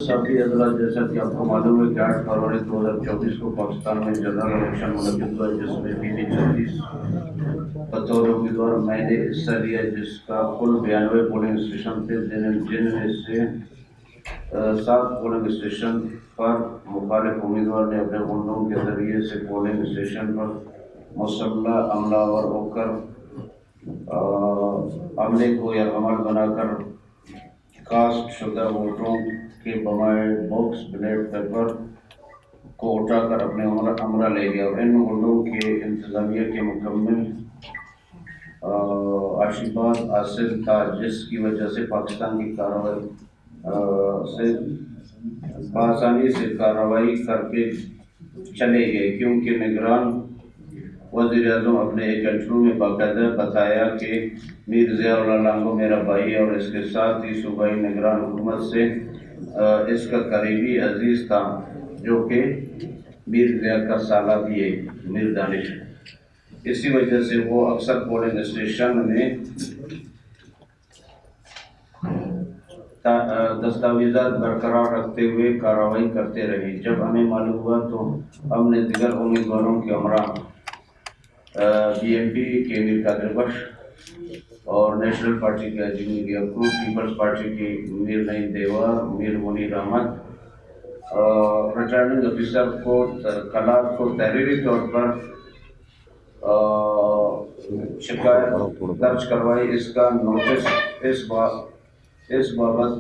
سابقی عدالت جیسا کہ آپ کو معلوم ہے کہ 8 فروری 2024 کو پاکستان میں جنرل الیکشن منعقد ہوا جس میں PB36 بطور امیدوار میں نے حصہ لیا، جس کا کل 92 پولنگ اسٹیشن تھے، جن میں سے 7 پولنگ اسٹیشن پر مخالف امیدوار نے اپنے گنڈوں کے ذریعے سے پولنگ اسٹیشن پر مسلح حملہ آور ہو کر عملے کو یرغمال بنا کر کاسٹ شدہ ووٹوں کے بمائے باکس بیلٹ پیپر کو اٹھا کر اپنے عمرہ لے گیا۔ ان گنڈوں کے انتظامیہ کے مکمل آشیباد حاصل تھا، جس کی وجہ سے پاکستان کی کارروائی سے بآسانی سے کارروائی کر کے چلے گئے، کیونکہ نگران وزیر اعظم اپنے ایک انٹرویو میں باقاعدہ بتایا کہ میر ضیاء اللہ لانگو میرا بھائی اور اس کے ساتھ ہی صوبائی نگران حکومت سے اس کا قریبی عزیز تھا، جو کہ میر ضیاء کا سالہ بھی ہے، میر دانش۔ اسی وجہ سے وہ اکثر پولنگ اسٹیشن میں دستاویزات برقرار رکھتے ہوئے کارروائی کرتے رہے۔ جب ہمیں معلوم ہوا تو ہم نے دیگر امیدواروں کے ہمراہ BNP کے میر قادر بخش اور نیشنل پارٹی کے اجمیر یعقوب، پیپلز پارٹی کی میر نعیم دیوار، میر منیر احمد، ریٹرننگ افیسر کو کلات کو تحریری طور پر شکایت درج کروائی۔ اس کا نوٹس اس بابت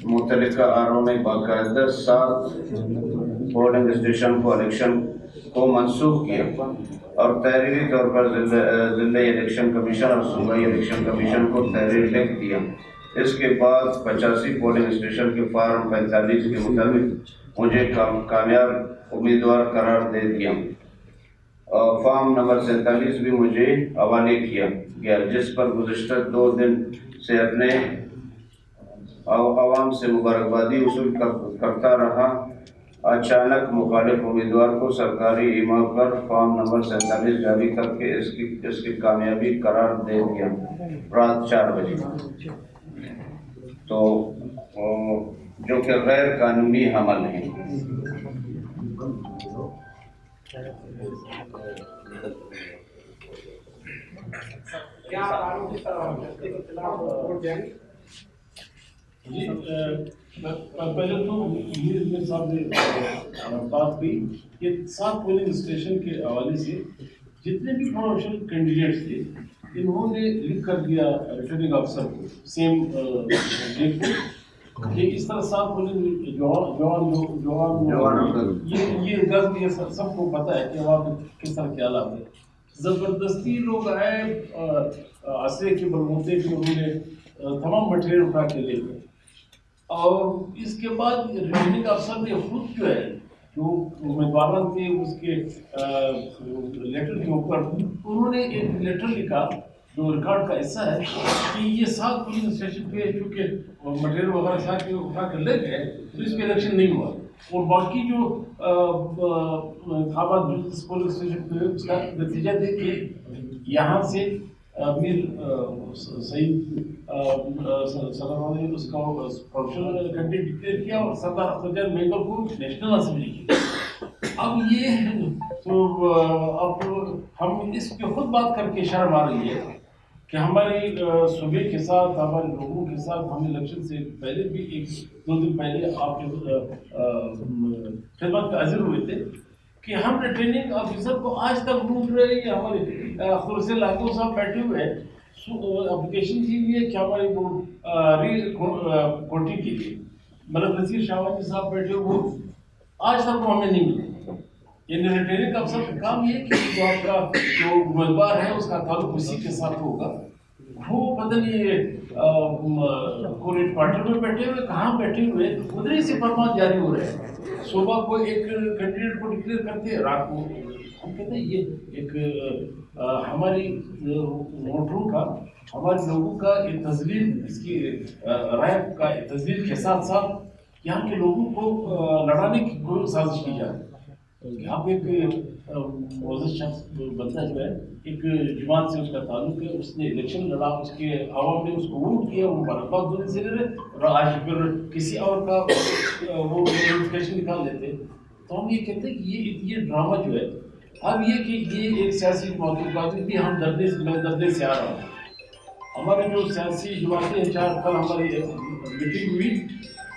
متعلقہ RO نے باقاعدہ 7 پولنگ اسٹیشن کو الیکشن کو منسوخ کیا اور تحریری طور پر ضلعی الیکشن کمیشن اور صوبائی الیکشن کمیشن کو تحریر لکھ دیا۔ اس کے بعد 85 پولنگ اسٹیشن کے فارم 45 کے مطابق مجھے کامیاب امیدوار قرار دے دیا۔ فارم نمبر 47 بھی مجھے حوالے کیا گیا، جس پر گزشتہ 2 دن سے اپنے عوام سے مبارکبادی وصول کرتا رہا۔ اچانک مخالف امیدوار کو سرکاری ایما پر فارم نمبر 47 جاری کر کے اس کی کامیابی قرار دے دیا رات 4 بجے، تو جو کہ غیر قانونی عمل ہے۔ جی پہلے تو میر صاحب نے بات کی کہ 7 پولنگ اسٹیشن کے حوالے سے جتنے بھی پروفیشنل کینڈیڈیٹس تھے، انہوں نے لکھ کر دیا ریٹرننگ افسر کو سیم ڈیٹ کو کہ اس طرح 7 پولنگ جوان یہ سب کو پتہ ہے کہ وہاں کس طرح کے حالات ہیں۔ زبردستی لوگ آئے عصرے کے بلبوتے کے، انہوں نے تمام مٹیریل اٹھا کے لے گئے، اور اس کے بعد ریٹرننگ افسر نے خود جو ہے جو امیدواران تھے اس کے لیٹر کے اوپر انہوں نے ایک لیٹر لکھا جو ریکارڈ کا حصہ ہے کہ یہ 7 پولنگ اسٹیشن پہ چونکہ مٹیریل وغیرہ ساتھ کے اٹھا کر لے گئے تو اس پہ الیکشن نہیں ہوا، اور باقی جو انتخابات جس پولنگ اسٹیشن پہ اس کا نتیجہ دے کے یہاں سے میر سعید صدر نے اس کا پروفیشنل کینڈیڈیٹ ڈکلیئر کیا اور سردار اختر مینگل کو نیشنل اسمبلی کی۔ اب یہ تو اب ہم اس پہ خود بات کر کے شرم آ رہی ہے کہ ہمارے صوبے کے ساتھ، ہمارے لوگوں کے ساتھ ہم الیکشن سے پہلے بھی 1-2 دن پہلے آپ کے خدمت کا حاضر ہوئے تھے کہ ہم ریٹرننگ آفیسر کو آج تک ڈھونڈ رہے ہیں۔ ہمارے خورشید لاکھوں صاحب بیٹھے ہوئے ہیں، اپلیکیشن کی لیے کہ ہماری ری کوٹنگ کے لیے ملک نصیر شاہوانی صاحب بیٹھے ہوئے، آج تک وہ ہمیں نہیں ملے۔ یعنی ریٹرننگ افسر کا کام یہ کہ جو آپ کا جو امیدوار ہے اس کا تعلق اسی کے ساتھ ہوگا، وہ پتہ نہیں کوئی کوارٹر میں بیٹھے ہوئے کہاں بیٹھے ہوئے، ادھر سے فرمان جاری ہو رہے ہیں۔ صبح کو ایک کینڈیڈیٹ کو ڈکلیئر کرتے ہیں، رات کو ہم کہتے ہیں یہ ایک ہماری ووٹروں کا، ہمارے لوگوں کا ایک تذلیل، اس کی رائے کا تذلیل کے ساتھ ساتھ یہاں کے لوگوں کو لڑانے کی کوئی سازش کی جائے۔ यहाँ पे एक मोअज़्ज़ज़ शख्स बंदा जो है एक जमात से उसका ताल्लुक है, उसने इलेक्शन लड़ा, उसके आवाम ने उसको वोट किया, वो मुबारकबाद देने से रहे और आज फिर किसी और का वो नोटिफिकेशन निकाल देते। तो हम ये कहते हैं कि ये ड्रामा जो है, अब ये कि ये एक सियासी जमातों का भी हम दर्दे से आ रहा हूँ। हमारे जो सियासी जमातें हैं, चार कल हमारी मीटिंग हुई,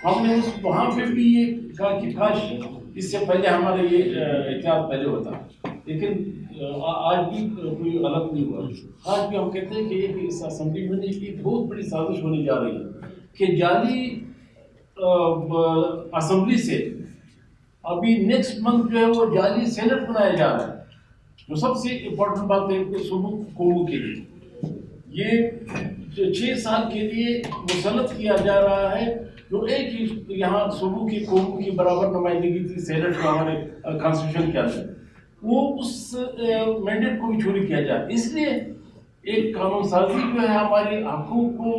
हमने उस वहाँ पे भी ये कहा कि काश इससे पहले हमारे ये एहतियात पहले होता, लेकिन आज भी कोई गलत नहीं हुआ। आज भी हम कहते हैं कि एक इस असेंबली में एक बहुत बड़ी साजिश होने जा रही है कि जाली असेंबली से अभी नेक्स्ट मंथ जो है वो जाली सेनेट बनाया जा रहा है, जो सबसे इम्पोर्टेंट बात है सूबों कौमों के लिए। ये 6 साल के लिए मुसल्लत किया जा रहा है, जो एक ही यहाँ सूबों की कौमों की बराबर नुमाइंदगी थी सेनेट का हमारे कॉन्स्टिट्यूशन के अंदर, वो उस मैंडेट को भी चोरी किया जाए। इसलिए एक कानून साजी जो है हमारे हकूक को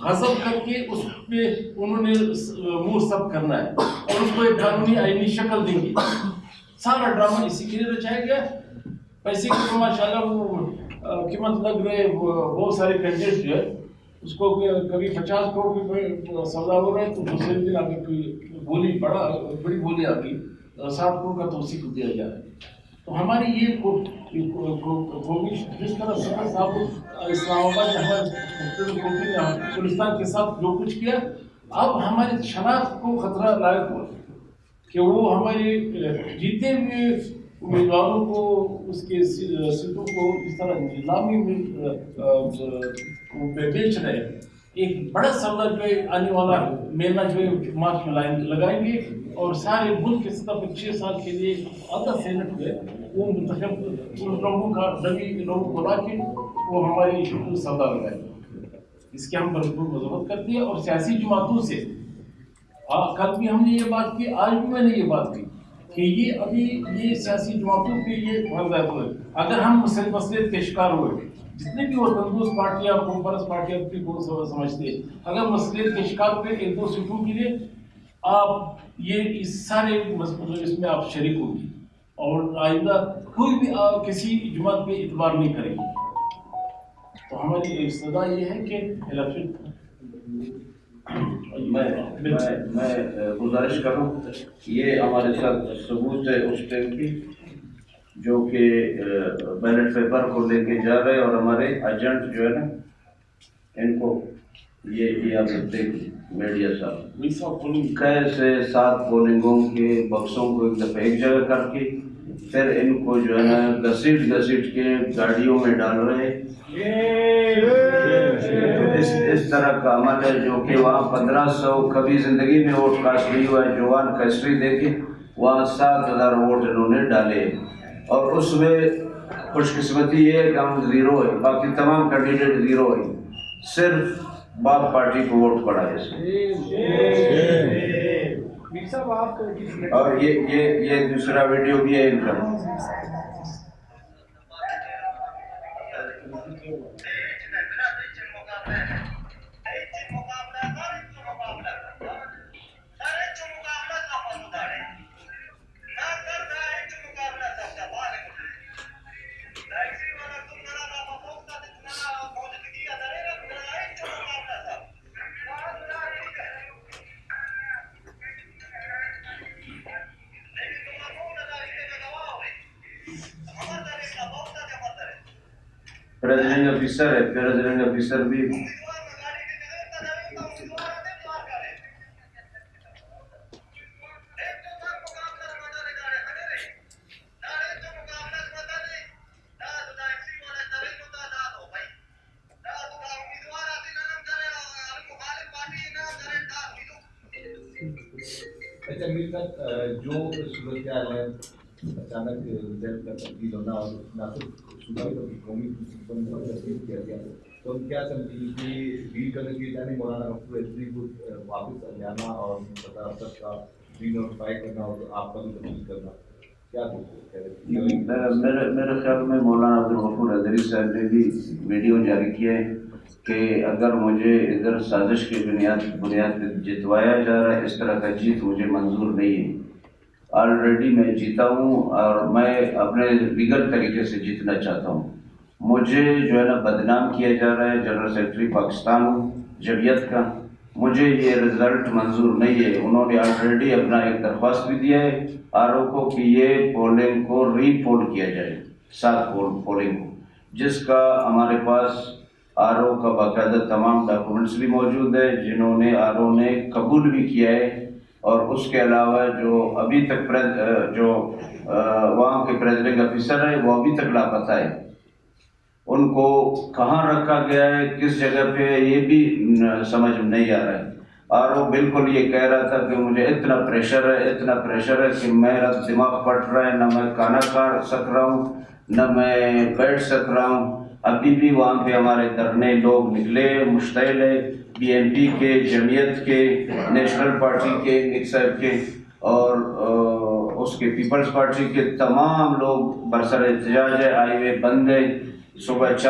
गज़ब करके उस पर उन्होंने मुँह सब करना है और उसको एक कानूनी आईनी शक्ल देंगे। सारा ड्रामा इसी के लिए रचाया गया। पैसे की तो माशाल्लाह वो कीमत लग रहे बहुत सारे कैंडिडेट जो है, उसको कभी 50 करोड़ की सौदा हो रहा है तो दूसरे दिन आगे कोई बड़ी बोली आ गई 60 करोड़ का तो उसी को दिया जा रहा है। तो हमारी ये कोशिश जिस तरह सदर साहब इस्लामाबाद हमारे पुलिस्तान के साथ जो कुछ किया, अब हमारी शनाख्त को खतरा लायक हुआ कि वो हमारे जीते हुए उम्मीदवारों को उसके सीटों को इस तरह नीलामी में बेच रहे हैं। एक बड़ा सौदा जो है आने वाला महीना जो है मार्च में लगाएंगे और सारे मुल्क के सतह पर 6 साल के लिए आधा सेनेट जो है वो मुंतखब उन लोगों का डमी लोगों को ला के वो हमारी सौदा लगाएंगे। इसके हम भरपूर मजम्मत करते हैं और सियासी जमातों से कल भी हमने ये बात की, आज भी मैंने ये बात की कि ये अभी ये सियासी जमातों के ये फर्ज हुए, अगर हम मसलियत के शिकार हुए, जितने भी वो तंदुरुस्त पार्टियां कॉन्फ्रेंस पार्टियां अपनी को समझते हैं, अगर मसलियत के शिकार हुए 1-2 सीटों के लिए, आप ये इस सारे इसमें आप शरीक होगी और आइंदा कोई भी किसी जमात पे इतबार नहीं करेगी। तो हमारी सदा ये है कि इलेक्शन मैं गुजारिश करूँ, ये हमारे साथ सबूत है उस टाइम की जो कि बैलेट पेपर को लेके जा रहे और हमारे एजेंट जो है ना इनको ये आप देखिए मीडिया साहब कैसे 7 पोलिंगों के बक्सों को एक दफ़ा एक जगह करके फिर इनको जो है ना घसीट के गाड़ियों में डाल रहे। इस तरह का अमल है जो कि वहाँ 1500 कभी जिंदगी में वोट कास्ट नहीं हुआ है। जवान का हिस्ट्री देखे वहाँ 7000 वोट इन्होंने डाले और उसमें खुशकिस्मती ये है कि हम 0 है, बाकी तमाम कैंडिडेट 0 है, सिर्फ बाप पार्टी को वोट पड़ा है। और ये दूसरा वीडियो भी है इनका। प्रेसिडेंट ऑफिसर है, प्रेसिडेंट ऑफिसर भी अच्छा मेरे साथ जो सूरत क्या है अचानक रिजल्ट का तब्दील होना और ना सिर्फ सूबा की कौमी तब्दील किया गया, तो हम क्या समझेंगे कि डील करने के जाने मौलाना मकबूल रिजवी को वापस जाना और सदर अफसर का डी नोटिफाई करना और आपका भी तब्दील करना, क्या मेरे ख्याल में मौलाना अब्दुल गफूर हैदरी साहब ने भी वीडियो जारी किया है कि अगर मुझे इधर साजिश की बुनियाद पर जितवाया जा रहा है, इस तरह का जीत मुझे मंजूर नहीं है। ऑलरेडी मैं जीता हूँ और मैं अपने लीगल तरीके से जीतना चाहता हूँ. मुझे जो है ना बदनाम किया जा रहा है, जनरल सेक्रेटरी पाकिस्तान जमीयत का. मुझे ये रिजल्ट मंजूर नहीं है. उन्होंने ऑलरेडी अपना एक दरख्वास्त भी दिया है आरओ को कि ये पोलिंग को रीपोल किया जाए, 7 पोलिंग को, जिसका हमारे पास आरओ का बाकायदा तमाम डॉक्यूमेंट्स भी मौजूद है, जिन्होंने आरओ ने कबूल भी किया है. और उसके अलावा जो अभी तक वहाँ के प्रेसिडेंट ऑफिसर है वो अभी तक लापता है. उनको कहाँ रखा गया है, किस जगह पे, ये भी समझ में नहीं आ रहा है. और वो बिल्कुल ये कह रहा था कि मुझे इतना प्रेशर है कि मेरा दिमाग फट रहा है, ना मैं खाना खा सक रहा हूँ, न मैं बैठ सक रहा हूँ. अभी भी वहाँ पे हमारे धरने लोग निकले, मुश्तैल है, बीएनपी के, जमीयत के, नेशनल पार्टी के, मिक्सर के और उसके पीपल्स पार्टी के तमाम लोग बरसर एहतजाज है. हाईवे बंद है. सुबह 4